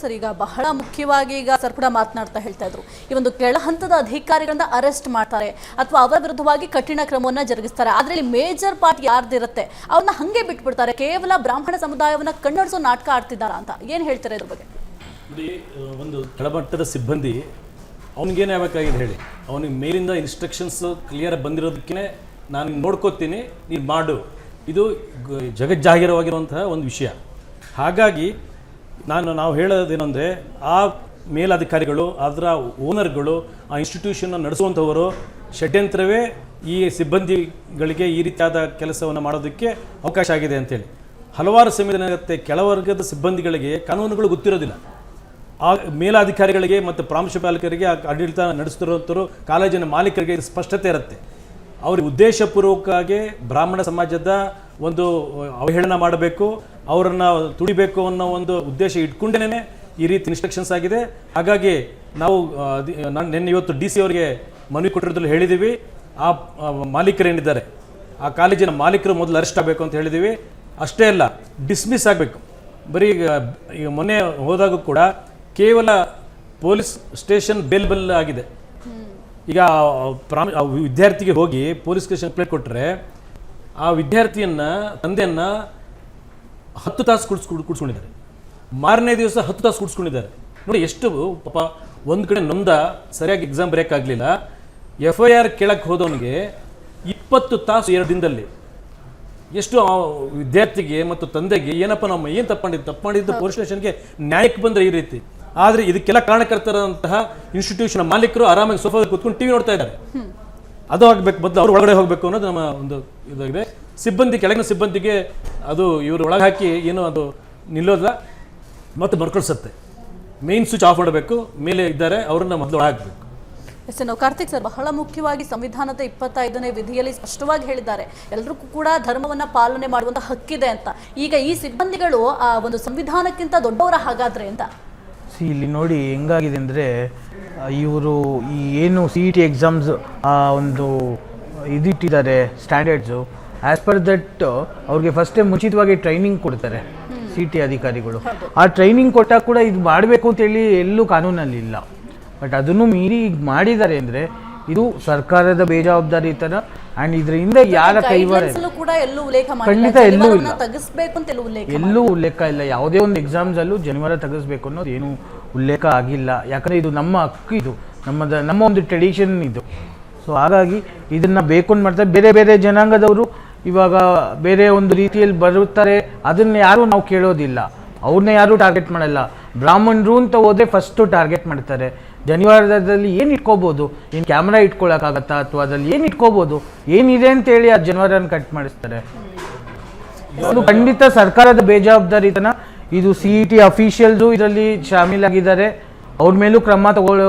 Sir, ಈಗ ಬಹಳ ಮುಖ್ಯವಾಗಿ ಈಗ ಸರ್ ಕೂಡ ಮಾತನಾಡ್ತಾ ಹೇಳ್ತಾ ಇದ್ರು, ಈ ಒಂದು ಕೆಳ ಹಂತದ ಅಧಿಕಾರಿಗಳನ್ನ ಅರೆಸ್ಟ್ ಮಾಡ್ತಾರೆ ಅಥವಾ ಅವರ ವಿರುದ್ಧವಾಗಿ ಕಠಿಣ ಕ್ರಮವನ್ನ ಜರುಗಿಸ್ತಾರೆ. ಆದ್ರೆ ಇಲ್ಲಿ ಮೇಜರ್ ಪಾರ್ಟ್ ಯಾರ್ದಿರುತ್ತೆ ಅವ್ರನ್ನ ಹಂಗೆ ಬಿಟ್ಬಿಡ್ತಾರೆ. ಕೇವಲ ಬ್ರಾಹ್ಮಣ ಸಮುದಾಯವನ್ನ ಕಣ್ಣೊಡಿಸೋ ನಾಟಕ ಆಡ್ತಿದ್ದಾರ ಅಂತ ಏನ್ ಹೇಳ್ತಾರೆ ಇದ್ರ ಬಗ್ಗೆ? ಒಂದು ಕೆಳಮಟ್ಟದ ಸಿಬ್ಬಂದಿ ಅವನಿಗೇನೇ ಆಗಬೇಕಾಗಿದೆ ಹೇಳಿ, ಅವನಿಗೆ ಮೇಲಿಂದ ಇನ್ಸ್ಟ್ರಕ್ಷನ್ಸ್ ಕ್ಲಿಯರ್ ಬಂದಿರೋದಕ್ಕೆ ನಾನು ನೋಡ್ಕೋತೀನಿ, ನೀನು ಮಾಡು, ಇದು ಜಗಜ್ಜಾಹಿರವಾಗಿರುವಂತಹ ಒಂದು ವಿಷಯ. ಹಾಗಾಗಿ ನಾವು ಹೇಳೋದೇನೆಂದರೆ, ಆ ಮೇಲಧಿಕಾರಿಗಳು, ಅದರ ಓನರ್ಗಳು, ಆ ಇನ್ಸ್ಟಿಟ್ಯೂಷನ್ನ ನಡೆಸುವಂಥವರು ಷಡ್ಯಂತ್ರವೇ ಈ ಸಿಬ್ಬಂದಿಗಳಿಗೆ ಈ ರೀತಿಯಾದ ಕೆಲಸವನ್ನು ಮಾಡೋದಕ್ಕೆ ಅವಕಾಶ ಆಗಿದೆ ಅಂತೇಳಿ. ಹಲವಾರು ಸಮಯದನಾಗುತ್ತೆ ಕೆಳವರ್ಗದ ಸಿಬ್ಬಂದಿಗಳಿಗೆ ಕಾನೂನುಗಳು ಗೊತ್ತಿರೋದಿಲ್ಲ. ಆ ಮೇಲಾಧಿಕಾರಿಗಳಿಗೆ ಮತ್ತು ಪ್ರಾಂಶುಪಾಲಕರಿಗೆ, ಆಡಳಿತ ನಡೆಸ್ತಿರೋಂಥವ್ರು, ಕಾಲೇಜಿನ ಮಾಲೀಕರಿಗೆ ಸ್ಪಷ್ಟತೆ ಇರುತ್ತೆ. ಅವ್ರಿಗೆ ಉದ್ದೇಶಪೂರ್ವಕವಾಗಿ ಬ್ರಾಹ್ಮಣ ಸಮಾಜದ ಒಂದು ಅವಹೇಳನ ಮಾಡಬೇಕು, ಅವರನ್ನು ತುಡಿಬೇಕು ಅನ್ನೋ ಒಂದು ಉದ್ದೇಶ ಇಟ್ಕೊಂಡೇನೆ ಈ ರೀತಿ ಇನ್ಸ್ಟ್ರಕ್ಷನ್ಸ್ ಆಗಿದೆ. ಹಾಗಾಗಿ ನಾವು ನಿನ್ನೆ ಇವತ್ತು DC ಅವರಿಗೆ ಮನವಿ ಕೊಟ್ಟಿರೋದ್ರಲ್ಲಿ ಹೇಳಿದ್ದೀವಿ, ಆ ಮಾಲೀಕರೇನಿದ್ದಾರೆ, ಆ ಕಾಲೇಜಿನ ಮಾಲೀಕರು ಮೊದಲು ಅರೆಸ್ಟ್ ಆಗಬೇಕು ಅಂತ ಹೇಳಿದ್ದೀವಿ. ಅಷ್ಟೇ ಅಲ್ಲ, ಡಿಸ್ಮಿಸ್ ಆಗಬೇಕು. ಬರೀ ಈಗ ಮೊನ್ನೆ ಹೋದಾಗ ಕೂಡ ಕೇವಲ ಪೊಲೀಸ್ ಸ್ಟೇಷನ್ ಬೇಲ್ಬಲ್ ಆಗಿದೆ. ಈಗ ವಿದ್ಯಾರ್ಥಿಗೆ ಹೋಗಿ ಪೊಲೀಸ್ ಸ್ಟೇಷನ್ ಕಂಪ್ಲೇಂಟ್ ಕೊಟ್ಟರೆ ಆ ವಿದ್ಯಾರ್ಥಿಯನ್ನ, ತಂದೆಯನ್ನ 10 ತಾಸು ಕೂಡಿಸ್ಕೊಂಡಿದ್ದಾರೆ. ಮಾರನೇ ದಿವಸ 10 ತಾಸು ಕೂಡಿಸ್ಕೊಂಡಿದ್ದಾರೆ. ನೋಡಿ ಎಷ್ಟು ಪಾಪ. ಒಂದು ಕಡೆ ನೊಂದ ಸರಿಯಾಗಿ ಎಕ್ಸಾಮ್ ಬರೆಯೋಕ್ಕಾಗಲಿಲ್ಲ, FIR ಕೇಳಕ್ಕೆ ಹೋದವನಿಗೆ 20 ತಾಸು 2 ದಿನದಲ್ಲಿ. ಎಷ್ಟು ವಿದ್ಯಾರ್ಥಿಗೆ ಮತ್ತು ತಂದೆಗೆ ಏನಪ್ಪ ನಮ್ಮ ಏನು ತಪ್ಪು ಮಾಡಿದ್ದು ಪೊಲೀಸ್ ಸ್ಟೇಷನ್ಗೆ ನ್ಯಾಯಕ್ಕೆ ಬಂದರೆ ಈ ರೀತಿ. ಆದರೆ ಇದಕ್ಕೆಲ್ಲ ಕಾರಣಕರ್ತರಂತಹ ಇನ್ಸ್ಟಿಟ್ಯೂಷನ್ ಮಾಲೀಕರು ಆರಾಮಾಗಿ ಸೋಫಾದಲ್ಲಿ ಕೂತ್ಕೊಂಡು TV ನೋಡ್ತಾ ಇದ್ದಾರೆ. ಅದು ಆಗಬೇಕು, ಬದಲು ಅವ್ರು ಒಳಗಡೆ ಹೋಗಬೇಕು ಅನ್ನೋದು ನಮ್ಮ ಒಂದು ಇದಾಗಿದೆ. ಸಿಬ್ಬಂದಿ, ಕೆಳಗಿನ ಸಿಬ್ಬಂದಿಗೆ ಅದು ಇವರು ಒಳಗೆ ಹಾಕಿ ಏನೋ ಅದು ನಿಲ್ಲೋದಿಲ್ಲ ಮತ್ತು ಮರ್ಕಳಿಸುತ್ತೆ. ಮೇನ್ ಸ್ವಿಚ್ ಆಫ್ ಮಾಡಬೇಕು, ಮೇಲೆ ಇದ್ದಾರೆ ಅವ್ರನ್ನ ಮೊದಲು ಒಳಗಾಗಬೇಕು. ಎಸ್ ನಾವು ಕಾರ್ತಿಕ್ ಸರ್, ಬಹಳ ಮುಖ್ಯವಾಗಿ ಸಂವಿಧಾನದ 25ನೇ ವಿಧಿಯಲ್ಲಿ ಸ್ಪಷ್ಟವಾಗಿ ಹೇಳಿದ್ದಾರೆ, ಎಲ್ಲರಿಗೂ ಕೂಡ ಧರ್ಮವನ್ನ ಪಾಲನೆ ಮಾಡುವಂತ ಹಕ್ಕಿದೆ ಅಂತ. ಈಗ ಈ ಸಿಬ್ಬಂದಿಗಳು ಆ ಒಂದು ಸಂವಿಧಾನಕ್ಕಿಂತ ದೊಡ್ಡವರ ಹಾಗಾದ್ರೆ ಅಂತ ಇಲ್ಲಿ ನೋಡಿ ಹೆಂಗಾಗಿದೆ ಅಂದರೆ, ಇವರು ಈ ಏನು CET ಎಕ್ಸಾಮ್ಸ್ ಒಂದು ಇದಿಟ್ಟಿದ್ದಾರೆ ಸ್ಟ್ಯಾಂಡರ್ಡ್ಸು, ಆ್ಯಸ್ ಪರ್ ದಟ್ ಅವ್ರಿಗೆ ಫಸ್ಟೇ ಮುಂಚಿತವಾಗಿ ಟ್ರೈನಿಂಗ್ ಕೊಡ್ತಾರೆ CET ಅಧಿಕಾರಿಗಳು. ಆ ಟ್ರೈನಿಂಗ್ ಕೊಟ್ಟಾಗ ಕೂಡ ಇದು ಮಾಡಬೇಕು ಅಂತೇಳಿ ಎಲ್ಲೂ ಕಾನೂನಲ್ಲಿ ಇಲ್ಲ. ಬಟ್ ಅದನ್ನು ಮೀರಿ ಈಗ ಮಾಡಿದ್ದಾರೆ ಅಂದರೆ ಇದು ಸರ್ಕಾರದ ಬೇಜವಾಬ್ದಾರಿ ಥರ. ಆ್ಯಂಡ್ ಇದರಿಂದ ಯಾರ ಕೈವಾಡ ಖಂಡಿತ ಎಲ್ಲೂ ಇಲ್ಲ, ಎಲ್ಲೂ ಉಲ್ಲೇಖ ಇಲ್ಲ. ಯಾವುದೇ ಒಂದು ಎಕ್ಸಾಮ್ಸಲ್ಲೂ ಜನಿವಾರ ತೆಗೆಸ್ಬೇಕು ಅನ್ನೋದು ಏನೂ ಉಲ್ಲೇಖ ಆಗಿಲ್ಲ. ಯಾಕಂದರೆ ಇದು ನಮ್ಮ ಹಕ್ಕು, ಇದು ನಮ್ಮ ಒಂದು ಟ್ರೆಡಿಷನ್ ಇದು. ಸೊ ಹಾಗಾಗಿ ಇದನ್ನು ಬೇಕು ಅಂತ ಮಾಡ್ತಾರೆ. ಬೇರೆ ಬೇರೆ ಜನಾಂಗದವರು ಇವಾಗ ಬೇರೆ ಒಂದು ರೀತಿಯಲ್ಲಿ ಬರುತ್ತಾರೆ, ಅದನ್ನು ಯಾರೂ ನಾವು ಕೇಳೋದಿಲ್ಲ, ಅವ್ರನ್ನ ಯಾರೂ ಟಾರ್ಗೆಟ್ ಮಾಡಲ್ಲ. ಬ್ರಾಹ್ಮಣರು ಅಂತ ಹೋದರೆ ಫಸ್ಟು ಟಾರ್ಗೆಟ್ ಮಾಡ್ತಾರೆ. ಜನಿವಾರದಲ್ಲಿ ಏನು ಇಟ್ಕೋಬೋದು, ಏನು ಕ್ಯಾಮ್ರಾ ಇಟ್ಕೊಳ್ಳೋಕ್ಕಾಗತ್ತಾ, ಅಥವಾ ಅದ್ರಲ್ಲಿ ಏನು ಇಟ್ಕೋಬೋದು, ಏನಿದೆ ಅಂತೇಳಿ ಆ ಜನಿವಾರನ ಕಟ್ ಮಾಡಿಸ್ತಾರೆ. ಅದು ಖಂಡಿತ ಸರ್ಕಾರದ ಬೇಜವಾಬ್ದಾರಿತನ. ಇದು CET ಅಫಿಷಿಯಲ್ಸು ಇದರಲ್ಲಿ ಶಾಮೀಲಾಗಿದ್ದಾರೆ, ಅವ್ರ ಮೇಲೂ ಕ್ರಮ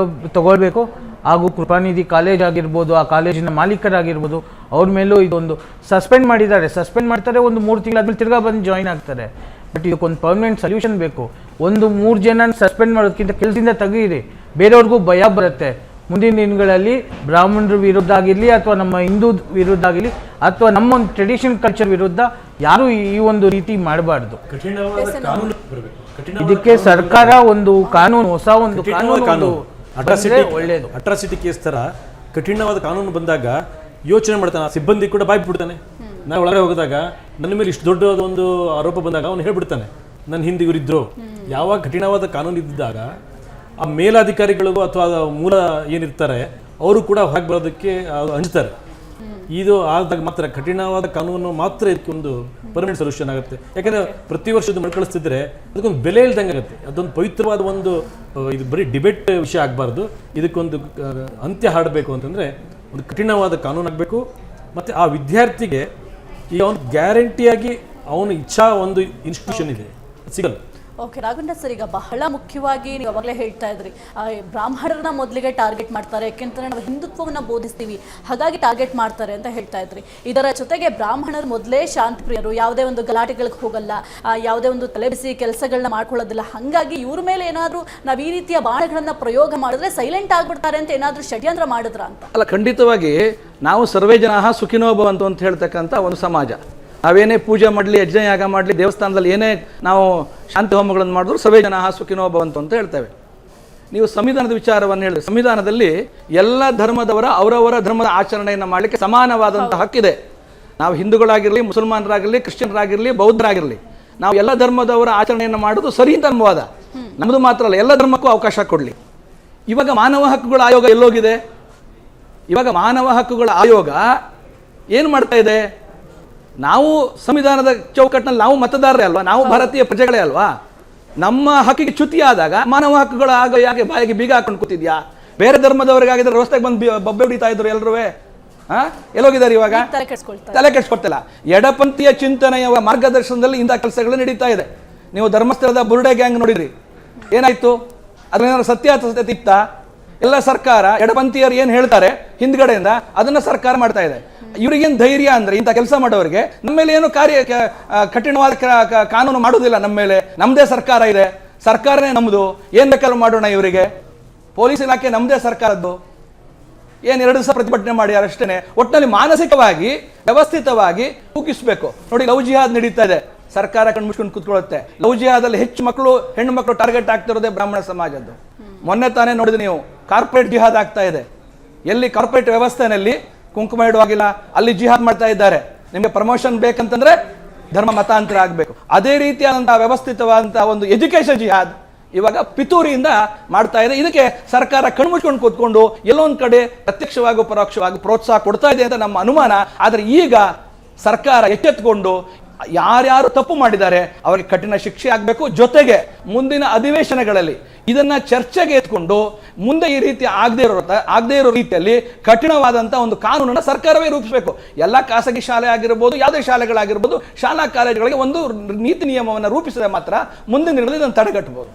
ತಗೊಳ್ಬೇಕು. ಹಾಗೂ ಕೃಪಾನಿಧಿ ಕಾಲೇಜ್ ಆಗಿರ್ಬೋದು, ಆ ಕಾಲೇಜಿನ ಮಾಲೀಕರಾಗಿರ್ಬೋದು, ಅವ್ರ ಮೇಲೂ ಇದೊಂದು ಸಸ್ಪೆಂಡ್ ಮಾಡಿದ್ದಾರೆ. ಸಸ್ಪೆಂಡ್ ಮಾಡ್ತಾರೆ, ಒಂದು 3 ತಿಂಗಳಾದ್ಮೇಲೆ ತಿರ್ಗಾ ಬಂದು ಜಾಯಿನ್ ಆಗ್ತಾರೆ. ಬಟ್ ಇದಕ್ಕೊಂದು ಪರ್ಮನೆಂಟ್ ಸೊಲ್ಯೂಷನ್ ಬೇಕು. 3 ಜನ ಸಸ್ಪೆಂಡ್ ಮಾಡೋದಕ್ಕಿಂತ ಕೆಲಸದಿಂದ ತೆಗೀರಿ, ಬೇರೆಯವ್ರಿಗೂ ಭಯ ಬರುತ್ತೆ. ಮುಂದಿನ ದಿನಗಳಲ್ಲಿ ಬ್ರಾಹ್ಮಣರ ವಿರುದ್ಧ ಆಗಿರಲಿ, ಅಥವಾ ನಮ್ಮ ಹಿಂದೂ ವಿರುದ್ಧ ಆಗಿರಲಿ, ಅಥವಾ ನಮ್ಮ ಒಂದು ಟ್ರೆಡಿಷನ್ ಕಲ್ಚರ್ ವಿರುದ್ಧ ಯಾರು ಈ ಒಂದು ರೀತಿ ಮಾಡಬಾರ್ದು. ಇದಕ್ಕೆ ಸರ್ಕಾರ ಒಂದು ಕಾನೂನು, ಹೊಸ ಒಂದು ಕಾನೂನು ಒಳ್ಳೆಯದು. ಅಟ್ರಾಸಿಟಿ ಕೇಸ್ ಥರ ಕಠಿಣವಾದ ಕಾನೂನು ಬಂದಾಗ ಯೋಚನೆ ಮಾಡ್ತಾನೆ, ಆ ಸಿಬ್ಬಂದಿ ಕೂಡ ಬಾಯ್ ಬಿಡ್ತಾನೆ. ನಾನು ಒಳಗಡೆ ಹೋಗಿದಾಗ ನನ್ನ ಮೇಲೆ ಇಷ್ಟು ದೊಡ್ಡ ಒಂದು ಆರೋಪ ಬಂದಾಗ ಅವನು ಹೇಳ್ಬಿಡ್ತಾನೆ, ನನ್ನ ಹಿಂದೆ ಇವರಿದ್ರು. ಯಾವಾಗ ಕಠಿಣವಾದ ಕಾನೂನು ಇದ್ದಾಗ ಆ ಮೇಲಾಧಿಕಾರಿಗಳಿಗೂ ಅಥವಾ ಮೂಲ ಏನಿರ್ತಾರೆ ಅವರು ಕೂಡ ಹೊರಗೆ ಬರೋದಕ್ಕೆ ಅಂಜ್ತಾರೆ. ಇದು ಆದಾಗ ಮಾತ್ರ ಕಠಿಣವಾದ ಕಾನೂನು ಮಾತ್ರ ಇದಕ್ಕೆ ಒಂದು ಪರ್ಮನೆಂಟ್ ಸೊಲ್ಯೂಷನ್ ಆಗುತ್ತೆ. ಯಾಕಂದರೆ ಪ್ರತಿ ವರ್ಷದ ಮಳ್ಕಳಿಸ್ತಿದ್ರೆ ಅದಕ್ಕೊಂದು ಬೆಲೆ ಇಲ್ದಂಗೆ ಆಗುತ್ತೆ. ಅದೊಂದು ಪವಿತ್ರವಾದ ಒಂದು, ಇದು ಬರೀ ಡಿಬೇಟ್ ವಿಷಯ ಆಗಬಾರ್ದು. ಇದಕ್ಕೊಂದು ಅಂತ್ಯ ಹಾಡಬೇಕು ಅಂತಂದರೆ ಒಂದು ಕಠಿಣವಾದ ಕಾನೂನು ಆಗಬೇಕು. ಮತ್ತು ಆ ವಿದ್ಯಾರ್ಥಿಗೆ ಈಗ ಅವನು ಗ್ಯಾರಂಟಿಯಾಗಿ ಅವನ ಇಚ್ಛಾ ಒಂದು ಇನ್ಸ್ಟಿಟ್ಯೂಷನ್ ಇದೆ, ಸಿಗಲ್ಲ. ಓಕೆ ರಾಘವೇಂದ್ರ ಸರ್, ಈಗ ಬಹಳ ಮುಖ್ಯವಾಗಿ ನೀವು ಅವಾಗಲೇ ಹೇಳ್ತಾ ಇದ್ರಿ, ಬ್ರಾಹ್ಮಣರನ್ನ ಮೊದಲಿಗೆ ಟಾರ್ಗೆಟ್ ಮಾಡ್ತಾರೆ, ಯಾಕೆಂತಂದ್ರೆ ನಾವು ಹಿಂದುತ್ವವನ್ನು ಬೋಧಿಸ್ತೀವಿ, ಹಾಗಾಗಿ ಟಾರ್ಗೆಟ್ ಮಾಡ್ತಾರೆ ಅಂತ ಹೇಳ್ತಾ ಇದ್ರಿ. ಇದರ ಜೊತೆಗೆ ಬ್ರಾಹ್ಮಣರು ಮೊದಲೇ ಶಾಂತಿ ಪ್ರಿಯರು, ಯಾವುದೇ ಒಂದು ಗಲಾಟೆಗಳಿಗೆ ಹೋಗಲ್ಲ, ಯಾವುದೇ ಒಂದು ತಲೆಬಿಸಿ ಕೆಲಸಗಳನ್ನ ಮಾಡ್ಕೊಳ್ಳೋದಿಲ್ಲ. ಹಾಗಾಗಿ ಇವ್ರ ಮೇಲೆ ಏನಾದರೂ ನಾವು ಈ ರೀತಿಯ ಬಾಣಗಳನ್ನ ಪ್ರಯೋಗ ಮಾಡಿದ್ರೆ ಸೈಲೆಂಟ್ ಆಗ್ಬಿಡ್ತಾರೆ ಅಂತ ಏನಾದರೂ ಷಡ್ಯಂತ್ರ ಮಾಡಿದ್ರ ಅಂತ? ಅಲ್ಲ, ಖಂಡಿತವಾಗಿ ನಾವು ಸರ್ವೇ ಜನ ಸುಖಿನೋ ಭವಂತು ಅಂತ ಹೇಳ್ತಕ್ಕಂಥ ಒಂದು ಸಮಾಜ. ನಾವೇನೇ ಪೂಜೆ ಮಾಡಲಿ, ಯಜ್ಞಯಾಗ ಮಾಡಲಿ, ದೇವಸ್ಥಾನದಲ್ಲಿ ಏನೇ ನಾವು ಶಾಂತಿ ಹೋಮಗಳನ್ನು ಮಾಡಿದ್ರು ಸರ್ವೇ ಜನಾಃ ಸುಖಿನೋ ಭವಂತು ಅಂತ ಹೇಳ್ತೇವೆ. ನೀವು ಸಂವಿಧಾನದ ವಿಚಾರವನ್ನು ಹೇಳಿದ್ರೆ, ಸಂವಿಧಾನದಲ್ಲಿ ಎಲ್ಲ ಧರ್ಮದವರ ಅವರವರ ಧರ್ಮದ ಆಚರಣೆಯನ್ನು ಮಾಡಲಿಕ್ಕೆ ಸಮಾನವಾದಂಥ ಹಕ್ಕಿದೆ. ನಾವು ಹಿಂದೂಗಳಾಗಿರಲಿ, ಮುಸಲ್ಮಾನರಾಗಿರಲಿ, ಕ್ರಿಶ್ಚಿಯನ್ರಾಗಿರಲಿ, ಬೌದ್ಧರಾಗಿರಲಿ, ನಾವು ಎಲ್ಲ ಧರ್ಮದವರ ಆಚರಣೆಯನ್ನು ಮಾಡೋದು ಸರಿ ಅಂತ ಅನ್ವಾದ. ನಮ್ಮದು ಮಾತ್ರ ಅಲ್ಲ, ಎಲ್ಲ ಧರ್ಮಕ್ಕೂ ಅವಕಾಶ ಕೊಡಲಿ. ಇವಾಗ ಮಾನವ ಹಕ್ಕುಗಳ ಆಯೋಗ ಎಲ್ಲೋಗಿದೆ? ಇವಾಗ ಮಾನವ ಹಕ್ಕುಗಳ ಆಯೋಗ ಏನು ಮಾಡ್ತಾ ಇದೆ? ನಾವು ಸಂವಿಧಾನದ ಚೌಕಟ್ಟಿನಲ್ಲಿ ನಾವು ಮತದಾರರೇ ಅಲ್ವಾ, ನಾವು ಭಾರತೀಯ ಪ್ರಜೆಗಳೇ ಅಲ್ವಾ? ನಮ್ಮ ಹಕ್ಕಿಗೆ ಚ್ಯುತಿಯಾದಾಗ ಮಾನವ ಹಕ್ಕುಗಳ ಆಗ ಯಾಕೆ ಬಾಯಿಗೆ ಬೀಗ ಹಾಕೊಂಡು ಕೂತಿದ್ಯಾ? ಬೇರೆ ಧರ್ಮದವರಿಗಾಗಿದ್ರೆ ರಸ್ತೆಗೆ ಬಂದು ಬೊಬ್ಬೆ ಹೊಡಿತಾ ಇದ್ರು ಎಲ್ಲರೂ. ಎಲ್ಲೋಗಿದ್ದಾರೆ ಇವಾಗ? ತಲೆ ಕೆಡಿಸ್ಕೊಡ್ತಿಲ್ಲ. ಎಡಪಂಥೀಯ ಚಿಂತನೆಯ ಮಾರ್ಗದರ್ಶನದಲ್ಲಿ ಇಂಥ ಕೆಲಸಗಳು ನಡೀತಾ ಇದೆ. ನೀವು ಧರ್ಮಸ್ಥಳದ ಬುರುಡೆ ಗ್ಯಾಂಗ್ ನೋಡಿರಿ, ಏನಾಯ್ತು? ಅದ್ರೇನಾದ್ರು ಸತ್ಯಾಸತ್ಯತೆ ಇತ್ತಾ? ಎಲ್ಲ ಸರ್ಕಾರ ಎಡಪಂಥೀಯರು ಏನು ಹೇಳ್ತಾರೆ ಹಿಂದ್ಗಡೆಯಿಂದ ಅದನ್ನ ಸರ್ಕಾರ ಮಾಡ್ತಾ ಇದೆ. ಇವ್ರಿಗೇನು ಧೈರ್ಯ ಅಂದ್ರೆ ಇಂಥ ಕೆಲಸ ಮಾಡೋರಿಗೆ ನಮ್ಮ ಮೇಲೆ ಏನು ಕಠಿಣವಾದ ಕಾನೂನು ಮಾಡೋದಿಲ್ಲ. ನಮ್ಮ ಮೇಲೆ ನಮ್ಮದೇ ಸರ್ಕಾರ ಇದೆ, ಸರ್ಕಾರನೇ ನಮ್ಮದು, ಏನು ಬೇಕಾದ್ರೂ ಮಾಡೋಣ ಇವರಿಗೆ. ಪೊಲೀಸ್ ಇಲಾಖೆ ನಮ್ಮದೇ ಸರ್ಕಾರದ್ದು. ಏನು 2 ದಿವಸ ಪ್ರತಿಭಟನೆ ಮಾಡಿ ಅಷ್ಟೇ. ಒಟ್ಟಿನಲ್ಲಿ ಮಾನಸಿಕವಾಗಿ ವ್ಯವಸ್ಥಿತವಾಗಿ ಕೂಗಿಸ್ಬೇಕು. ನೋಡಿ, ಲವ್ ಜಿಹಾದ್ ನಡೀತಾ ಇದೆ, ಸರ್ಕಾರ ಕಣ್ಮುಚ್ಕೊಂಡು ಕೂತ್ಕೊಳ್ಳುತ್ತೆ. ಲವ್ ಜಿಹಾದಲ್ಲಿ ಹೆಚ್ಚು ಹೆಣ್ಣು ಮಕ್ಕಳು ಟಾರ್ಗೆಟ್ ಆಗ್ತಿರೋದೇ ಬ್ರಾಹ್ಮಣ ಸಮಾಜದ್ದು. ಮೊನ್ನೆ ತಾನೇ ನೋಡಿದ್ರೆ ನೀವು, ಕಾರ್ಪೊರೇಟ್ ಜಿಹಾದ್ ಆಗ್ತಾ ಇದೆ. ಎಲ್ಲಿ ಕಾರ್ಪೊರೇಟ್ ವ್ಯವಸ್ಥೆನಲ್ಲಿ ಕುಂಕುಮ ಇಡುವಾಗಿಲ್ಲ, ಅಲ್ಲಿ ಜಿಹಾದ್ ಮಾಡ್ತಾ ಇದ್ದಾರೆ. ನಿಮಗೆ ಪ್ರಮೋಷನ್ ಬೇಕಂತಂದ್ರೆ ಧರ್ಮ ಮತಾಂತರ ಆಗಬೇಕು. ಅದೇ ರೀತಿಯಾದಂತಹ ವ್ಯವಸ್ಥಿತವಾದಂತಹ ಒಂದು ಎಜುಕೇಶನ್ ಜಿಹಾದ್ ಇವಾಗ ಪಿತೂರಿಯಿಂದ ಮಾಡ್ತಾ ಇದೆ. ಇದಕ್ಕೆ ಸರ್ಕಾರ ಕಣ್ಮುಚ್ಕೊಂಡು ಕೂತ್ಕೊಂಡು ಎಲ್ಲೊಂದು ಕಡೆ ಪ್ರತ್ಯಕ್ಷವಾಗಿ ಪರೋಕ್ಷವಾಗಿ ಪ್ರೋತ್ಸಾಹ ಕೊಡ್ತಾ ಇದೆ ಅಂತ ನಮ್ಮ ಅನುಮಾನ. ಆದರೆ ಈಗ ಸರ್ಕಾರ ಎಚ್ಚೆತ್ತುಕೊಂಡು ಯಾರ್ಯಾರು ತಪ್ಪು ಮಾಡಿದ್ದಾರೆ ಅವರಿಗೆ ಕಠಿಣ ಶಿಕ್ಷೆ ಆಗಬೇಕು. ಜೊತೆಗೆ ಮುಂದಿನ ಅಧಿವೇಶನಗಳಲ್ಲಿ ಇದನ್ನ ಚರ್ಚೆಗೆ ಎತ್ಕೊಂಡು ಮುಂದೆ ಈ ರೀತಿ ಆಗದೇ ಇರೋ ರೀತಿಯಲ್ಲಿ ಕಠಿಣವಾದಂಥ ಒಂದು ಕಾನೂನನ್ನು ಸರ್ಕಾರವೇ ರೂಪಿಸಬೇಕು. ಎಲ್ಲ ಖಾಸಗಿ ಶಾಲೆ ಆಗಿರ್ಬೋದು, ಯಾವುದೇ ಶಾಲೆಗಳಾಗಿರ್ಬೋದು, ಶಾಲಾ ಕಾಲೇಜುಗಳಿಗೆ ಒಂದು ನೀತಿ ನಿಯಮವನ್ನು ರೂಪಿಸಿದ್ರೆ ಮಾತ್ರ ಮುಂದಿನ ದಿನಗಳಲ್ಲಿ ಇದನ್ನು ತಡೆಗಟ್ಟಬಹುದು.